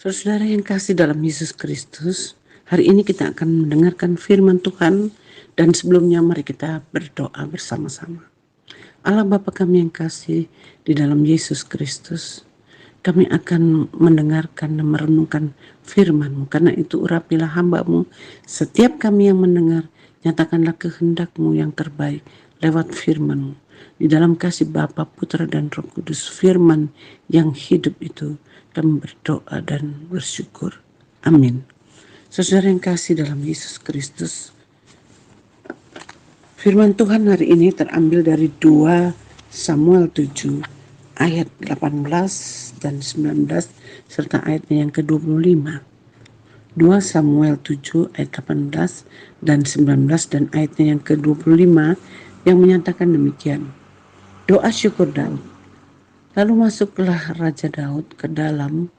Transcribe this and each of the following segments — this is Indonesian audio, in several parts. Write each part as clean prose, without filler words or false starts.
Saudara yang kasih dalam Yesus Kristus, hari ini kita akan mendengarkan firman Tuhan dan sebelumnya mari kita berdoa bersama-sama. Allah Bapa kami yang kasih di dalam Yesus Kristus, kami akan mendengarkan dan merenungkan firman-Mu. Karena itu urapilah hamba-Mu, setiap kami yang mendengar, nyatakanlah kehendak-Mu yang terbaik lewat firman-Mu. Di dalam kasih Bapa, Putra dan Roh Kudus, firman yang hidup itu, kami berdoa dan bersyukur. Amin. Saudara yang kasih dalam Yesus Kristus, firman Tuhan hari ini terambil dari 2 Samuel 7 ayat 18 dan 19 serta ayatnya yang ke-25. 2 Samuel 7 ayat 18 dan 19 dan ayatnya yang ke-25 yang menyatakan demikian. Doa syukur Daud. Lalu masuklah Raja Daud ke dalam,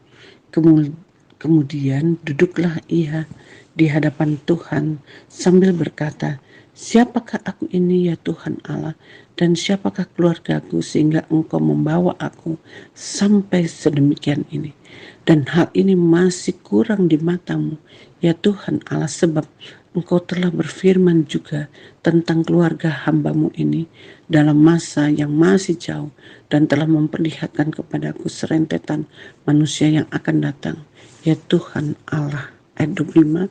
kemudian duduklah ia di hadapan Tuhan sambil berkata, "Siapakah aku ini ya Tuhan Allah, dan siapakah keluargaku sehingga Engkau membawa aku sampai sedemikian ini? Dan hal ini masih kurang di mata-Mu, ya Tuhan Allah, sebab Engkau telah berfirman juga tentang keluarga hamba-Mu ini dalam masa yang masih jauh dan telah memperlihatkan kepadaku serentetan manusia yang akan datang, ya Tuhan Allah." Ayat 25,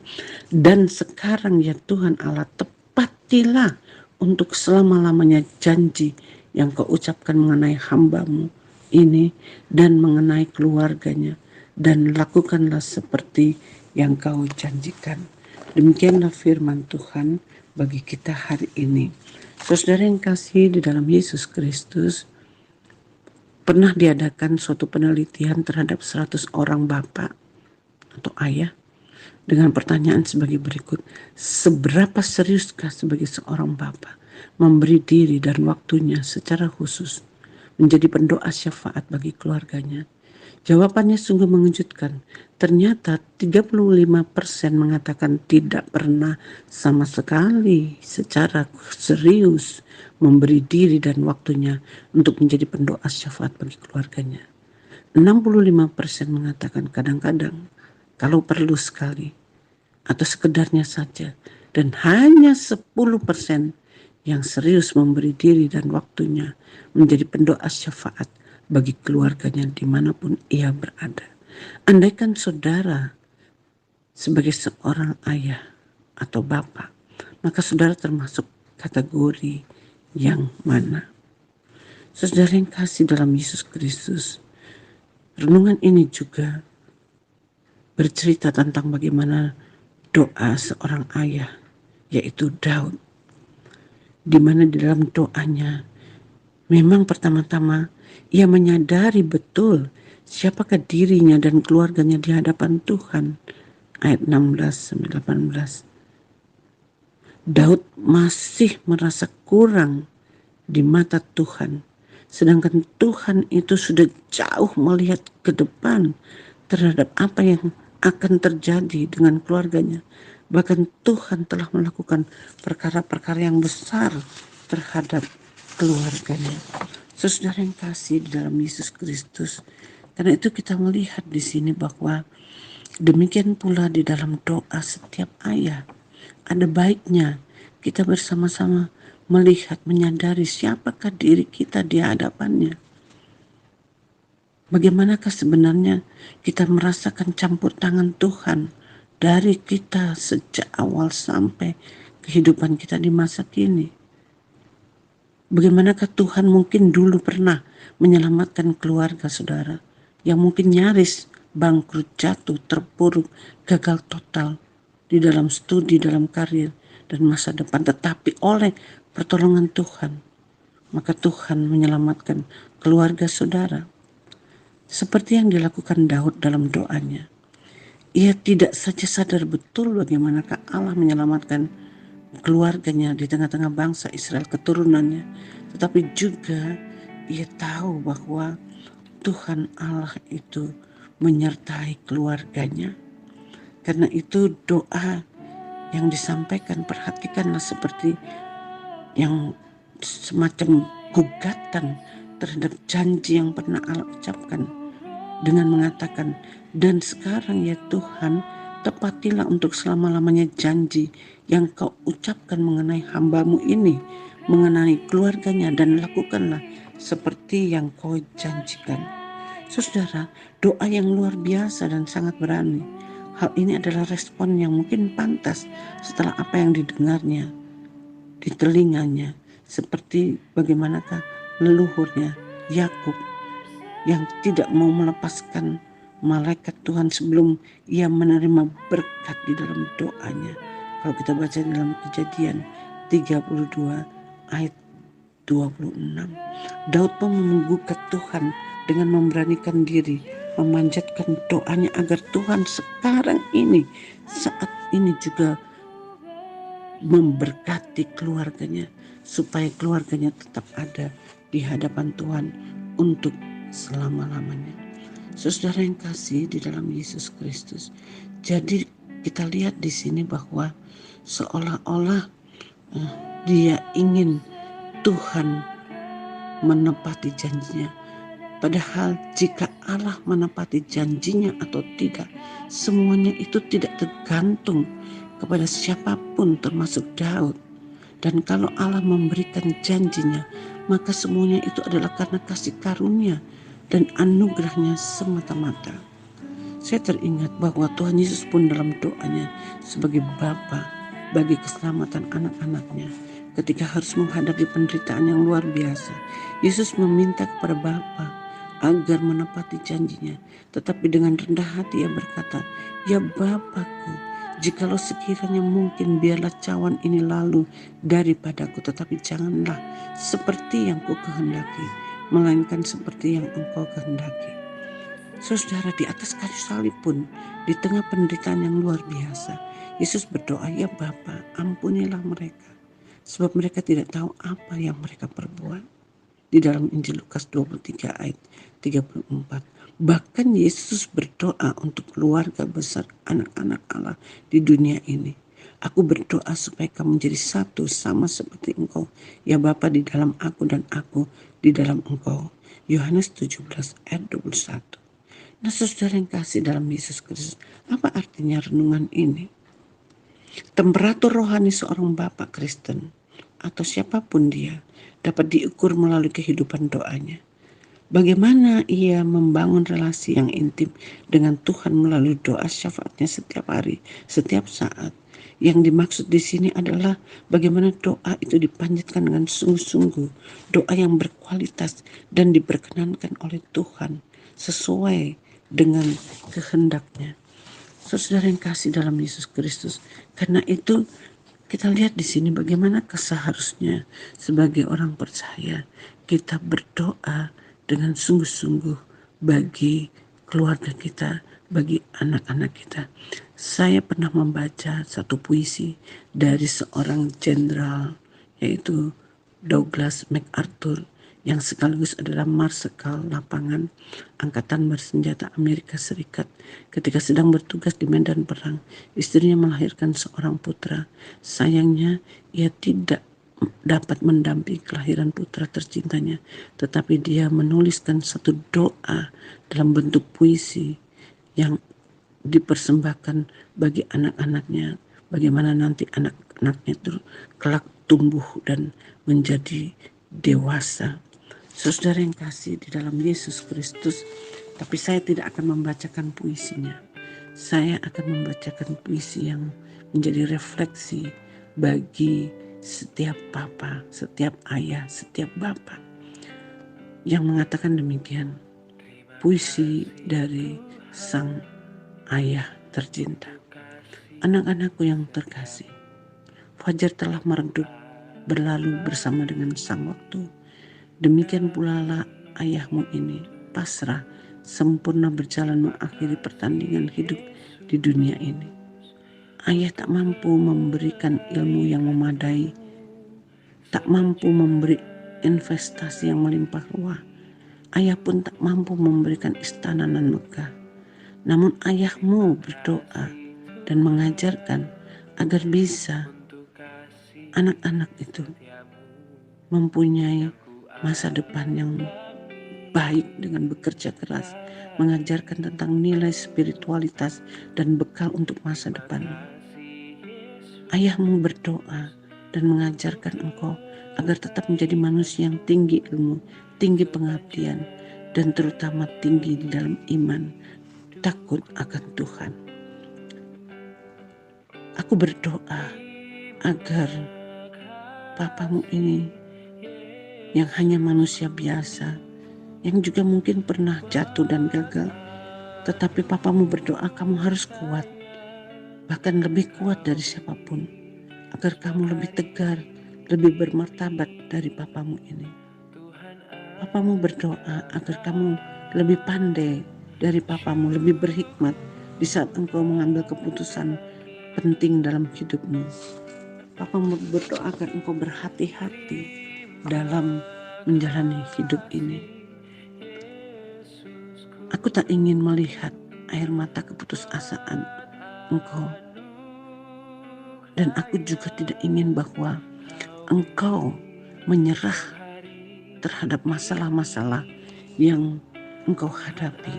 dan sekarang ya Tuhan Allah, tepatilah untuk selama-lamanya janji yang Kau ucapkan mengenai hamba-Mu ini dan mengenai keluarganya, dan lakukanlah seperti yang Kau janjikan. Demikianlah firman Tuhan bagi kita hari ini. Saudara yang kasih di dalam Yesus Kristus, pernah diadakan suatu penelitian terhadap 100 orang bapak atau ayah dengan pertanyaan sebagai berikut. Seberapa seriuskah sebagai seorang bapak memberi diri dan waktunya secara khusus menjadi pendoa syafaat bagi keluarganya? Jawabannya sungguh mengejutkan. Ternyata 35% mengatakan tidak pernah sama sekali secara serius memberi diri dan waktunya untuk menjadi pendoa syafaat bagi keluarganya. 65% mengatakan kadang-kadang, kalau perlu sekali, atau sekedarnya saja. Dan hanya 10% yang serius memberi diri dan waktunya menjadi pendoa syafaat bagi keluarganya dimanapun ia berada. Andaikan saudara sebagai seorang ayah atau bapak, maka saudara termasuk kategori yang mana? Saudara yang kasih dalam Yesus Kristus, renungan ini juga bercerita tentang bagaimana doa seorang ayah, yaitu Daud, di mana di dalam doanya memang pertama-tama ia menyadari betul siapakah dirinya dan keluarganya di hadapan Tuhan. Ayat 16-18. Daud masih merasa kurang di mata Tuhan, sedangkan Tuhan itu sudah jauh melihat ke depan terhadap apa yang akan terjadi dengan keluarganya. Bahkan Tuhan telah melakukan perkara-perkara yang besar terhadap keluarganya. Saudara yang kasih di dalam Yesus Kristus, karena itu kita melihat di sini bahwa demikian pula di dalam doa setiap ayah, ada baiknya kita bersama-sama melihat, menyadari siapakah diri kita di hadapannya. Bagaimanakah sebenarnya kita merasakan campur tangan Tuhan dari kita sejak awal sampai kehidupan kita di masa kini? Bagaimanakah Tuhan mungkin dulu pernah menyelamatkan keluarga saudara yang mungkin nyaris bangkrut, jatuh, terpuruk, gagal total di dalam studi, dalam karir, dan masa depan. Tetapi oleh pertolongan Tuhan, maka Tuhan menyelamatkan keluarga saudara. Seperti yang dilakukan Daud dalam doanya. Ia tidak saja sadar betul bagaimanakah Allah menyelamatkan keluarganya di tengah-tengah bangsa Israel, keturunannya, tetapi juga ia tahu bahwa Tuhan Allah itu menyertai keluarganya. Karena itu doa yang disampaikan, perhatikanlah, seperti yang semacam gugatan terhadap janji yang pernah Allah ucapkan dengan mengatakan, "Dan sekarang ya Tuhan, tepatilah untuk selama-lamanya janji yang kau ucapkan mengenai hamba-Mu ini, mengenai keluarganya, dan lakukanlah seperti yang kau janjikan." Saudara, doa yang luar biasa dan sangat berani. Hal ini adalah respon yang mungkin pantas setelah apa yang didengarnya di telinganya, seperti bagaimanakah leluhurnya Yakub yang tidak mau melepaskan malaikat Tuhan sebelum ia menerima berkat di dalam doanya. Kalau kita baca dalam Kejadian 32 ayat 26. Daud pun menunggu Tuhan dengan memberanikan diri, memanjatkan doanya agar Tuhan sekarang ini, saat ini juga memberkati keluarganya, supaya keluarganya tetap ada di hadapan Tuhan untuk selama-lamanya. Saudara yang kasih di dalam Yesus Kristus, jadi kita lihat di sini bahwa seolah-olah dia ingin Tuhan menepati janjinya. Padahal jika Allah menepati janjinya atau tidak, semuanya itu tidak tergantung kepada siapapun termasuk Daud. Dan kalau Allah memberikan janjinya, maka semuanya itu adalah karena kasih karunia dan anugerahnya semata-mata. Saya teringat bahwa Tuhan Yesus pun dalam doanya sebagai Bapa bagi keselamatan anak-anaknya, ketika harus menghadapi penderitaan yang luar biasa, Yesus meminta kepada Bapa agar menepati janjinya. Tetapi dengan rendah hati ia berkata, "Ya Bapakku, jikalau sekiranya mungkin, biarlah cawan ini lalu daripadaku, tetapi janganlah seperti yang ku kehendaki, melainkan seperti yang Engkau kehendaki." Saudara, di atas kayu salib pun, di tengah penderitaan yang luar biasa, Yesus berdoa, "Ya Bapa, ampunilah mereka, sebab mereka tidak tahu apa yang mereka perbuat." Di dalam Injil Lukas 23 ayat 34. Bahkan Yesus berdoa untuk keluarga besar anak-anak Allah di dunia ini. "Aku berdoa supaya kamu menjadi satu sama seperti Engkau, ya Bapa, di dalam aku dan aku di dalam Engkau." Yohanes 17 ayat 21. Nah, saudara yang kasih dalam Yesus Kristus, apa artinya renungan ini? Temperatur rohani seorang Bapak Kristen atau siapapun dia dapat diukur melalui kehidupan doanya. Bagaimana ia membangun relasi yang intim dengan Tuhan melalui doa syafaatnya setiap hari, setiap saat. Yang dimaksud di sini adalah bagaimana doa itu dipanjatkan dengan sungguh-sungguh, doa yang berkualitas dan diperkenankan oleh Tuhan sesuai dengan kehendaknya. Saudara yang kasih dalam Yesus Kristus, karena itu kita lihat di sini bagaimana seharusnya sebagai orang percaya kita berdoa dengan sungguh-sungguh bagi keluarga kita, bagi anak-anak kita. Saya pernah membaca satu puisi dari seorang jenderal, yaitu Douglas MacArthur, yang sekaligus adalah marsekal lapangan Angkatan Bersenjata Amerika Serikat. Ketika sedang bertugas di medan perang, istrinya melahirkan seorang putra. Sayangnya ia tidak dapat mendampingi kelahiran putra tercintanya, tetapi dia menuliskan satu doa dalam bentuk puisi yang dipersembahkan bagi anak-anaknya, bagaimana nanti anak-anaknya itu kelak tumbuh dan menjadi dewasa. Saudara yang kasih di dalam Yesus Kristus, tapi saya tidak akan membacakan puisinya. Saya akan membacakan puisi yang menjadi refleksi bagi setiap papa, setiap ayah, setiap bapak yang mengatakan demikian. Puisi dari sang ayah tercinta. "Anak-anakku yang terkasih, fajar telah meredup berlalu bersama dengan sang waktu. Demikian pula lah ayahmu ini pasrah sempurna berjalan mengakhiri pertandingan hidup di dunia ini. Ayah tak mampu memberikan ilmu yang memadai, tak mampu memberi investasi yang melimpah ruah. Ayah pun tak mampu memberikan istana nan megah. Namun ayahmu berdoa dan mengajarkan agar bisa anak-anak itu mempunyai masa depan yang baik dengan bekerja keras, mengajarkan tentang nilai spiritualitas dan bekal untuk masa depanmu. Ayahmu berdoa dan mengajarkan engkau agar tetap menjadi manusia yang tinggi ilmu, tinggi pengabdian, dan terutama tinggi di dalam iman, takut akan Tuhan. Aku berdoa agar papamu ini yang hanya manusia biasa, yang juga mungkin pernah jatuh dan gagal, tetapi papamu berdoa kamu harus kuat, bahkan lebih kuat dari siapapun, agar kamu lebih tegar, lebih bermartabat dari papamu ini. Papamu berdoa agar kamu lebih pandai dari papamu, lebih berhikmat di saat engkau mengambil keputusan penting dalam hidupmu. Papamu berdoa agar engkau berhati-hati dalam menjalani hidup ini. Aku tak ingin melihat air mata keputusasaan engkau. Dan aku juga tidak ingin bahwa engkau menyerah terhadap masalah-masalah yang engkau hadapi.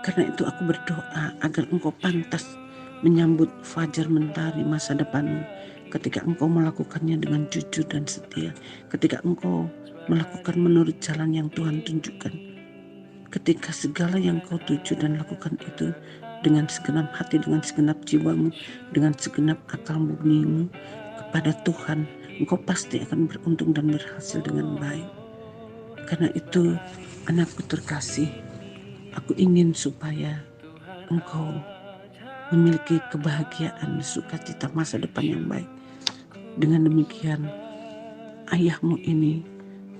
Karena itu aku berdoa agar engkau pantas menyambut fajar mentari masa depanmu ketika engkau melakukannya dengan jujur dan setia, ketika engkau melakukan menurut jalan yang Tuhan tunjukkan, ketika segala yang kau tuju dan lakukan itu dengan segenap hati, dengan segenap jiwamu, dengan segenap akal murnimu kepada Tuhan, engkau pasti akan beruntung dan berhasil dengan baik. Karena itu, anakku terkasih, aku ingin supaya engkau memiliki kebahagiaan, sukacita masa depan yang baik. Dengan demikian, ayahmu ini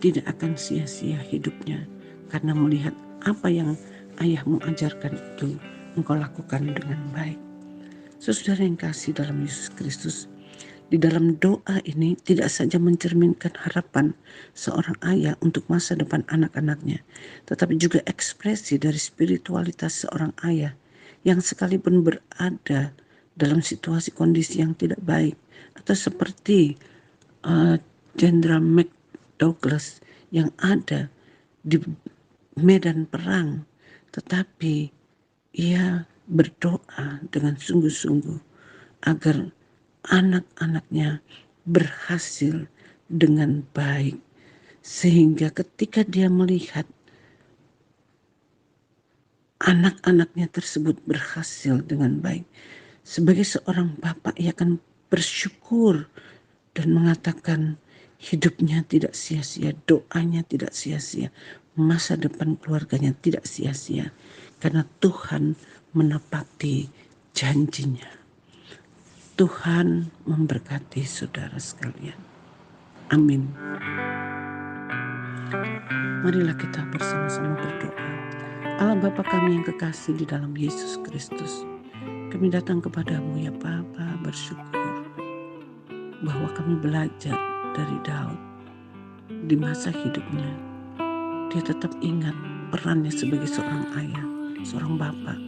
tidak akan sia-sia hidupnya karena melihat apa yang ayahmu ajarkan itu engkau lakukan dengan baik. Saudara yang kasih dalam Yesus Kristus, di dalam doa ini tidak saja mencerminkan harapan seorang ayah untuk masa depan anak-anaknya, tetapi juga ekspresi dari spiritualitas seorang ayah yang sekalipun berada dalam situasi kondisi yang tidak baik, atau seperti Jenderal McDouglas yang ada di medan perang, tetapi ia berdoa dengan sungguh-sungguh agar anak-anaknya berhasil dengan baik, sehingga ketika dia melihat anak-anaknya tersebut berhasil dengan baik, sebagai seorang bapak ia akan bersyukur dan mengatakan hidupnya tidak sia-sia, doanya tidak sia-sia, masa depan keluarganya tidak sia-sia, karena Tuhan menepati janjinya. Tuhan memberkati saudara sekalian. Amin. Marilah kita bersama-sama berdoa. Allah Bapa kami yang kekasih di dalam Yesus Kristus, kami datang kepadamu ya Bapa, bersyukur bahwa kami belajar dari Daud di masa hidupnya. Dia tetap ingat perannya sebagai seorang ayah, seorang bapak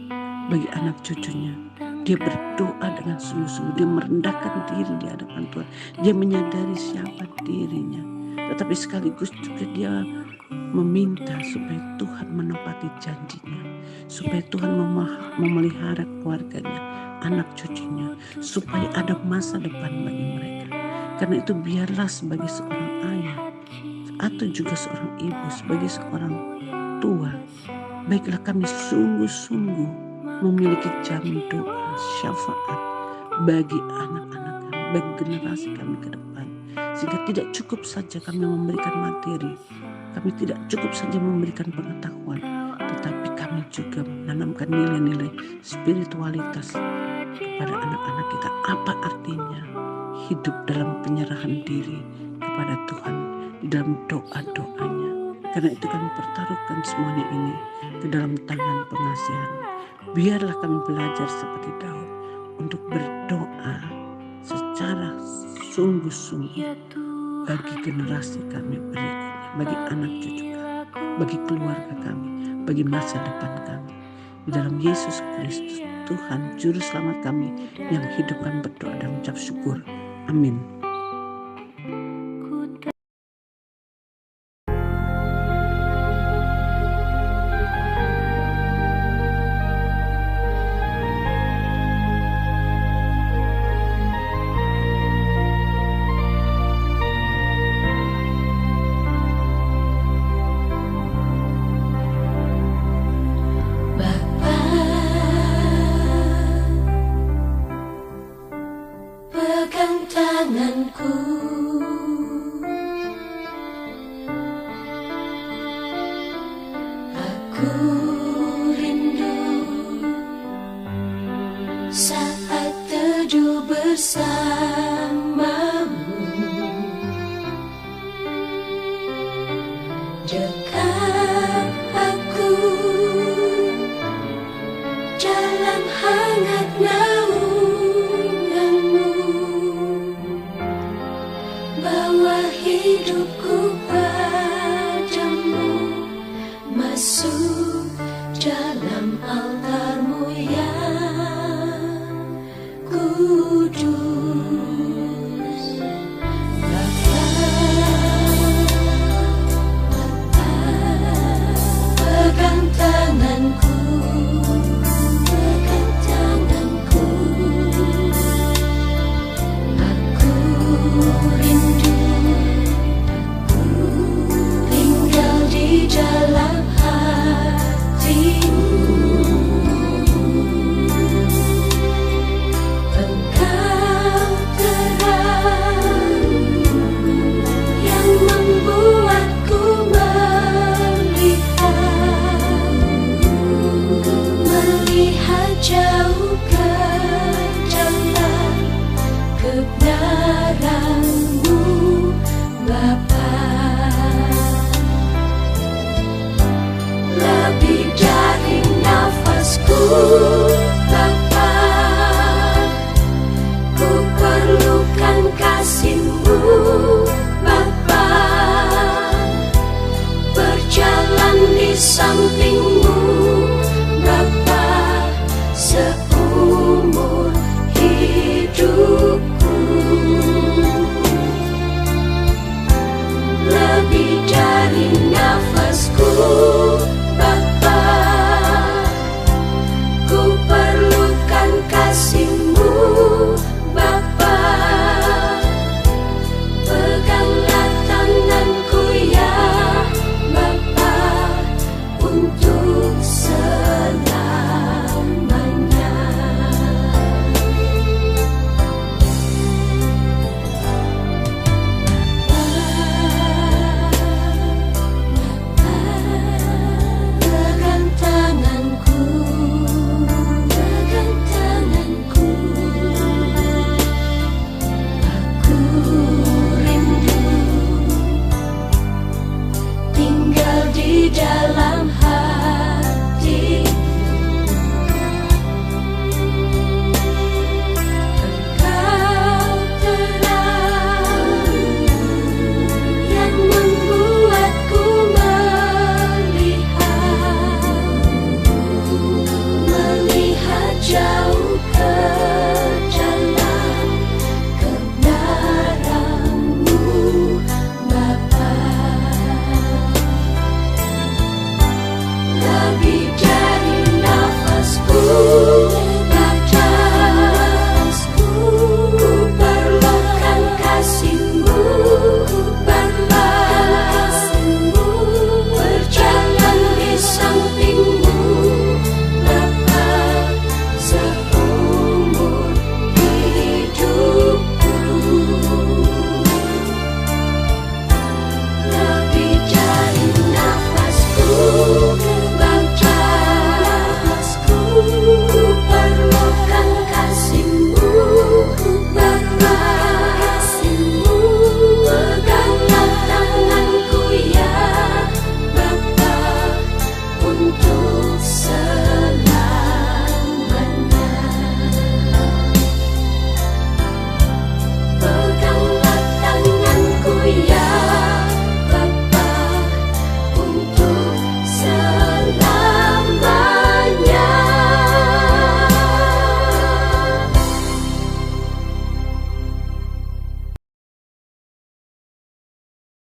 bagi anak cucunya. Dia berdoa dengan sungguh-sungguh, dia merendahkan diri di hadapan Tuhan, dia menyadari siapa dirinya, tetapi sekaligus juga dia meminta supaya Tuhan menepati janjinya, supaya Tuhan memelihara keluarganya, anak cucunya, supaya ada masa depan bagi mereka. Karena itu biarlah sebagai seorang ayah atau juga seorang ibu, sebagai seorang tua, baiklah kami sungguh-sungguh memiliki jam doa syafaat bagi anak-anak kami, bagi generasi kami ke depan, sehingga tidak cukup saja kami memberikan materi, kami tidak cukup saja memberikan pengetahuan, tetapi kami juga menanamkan nilai-nilai spiritualitas kepada anak-anak kita. Apa artinya hidup dalam penyerahan diri kepada Tuhan di dalam doa-doanya. Karena itu kami pertaruhkan semuanya ini ke dalam tangan pengasihan. Biarlah kami belajar seperti Daud untuk berdoa secara sungguh-sungguh bagi generasi kami berikutnya, bagi anak cucu kami, bagi keluarga kami, bagi masa depan kami. Di dalam Yesus Kristus, Tuhan Juru Selamat kami yang hidup kami berdoa dan mengucap syukur. Amin. dekat aku, dalam hangat naunganmu, bawa hidupku padamu, masuk dalam altarmu yang kudus. Pegang tanganku, aku rindu tinggal di dalam hatimu. Engkau terang yang membuatku melihat jauh ke dalam kebenaran-Mu, Bapa. Lebih dari nafasku, Bapa, ku perlukan kasih-Mu, Bapa. Berjalan di samping-Mu, Bapa, seumur hidupku. Lebih dari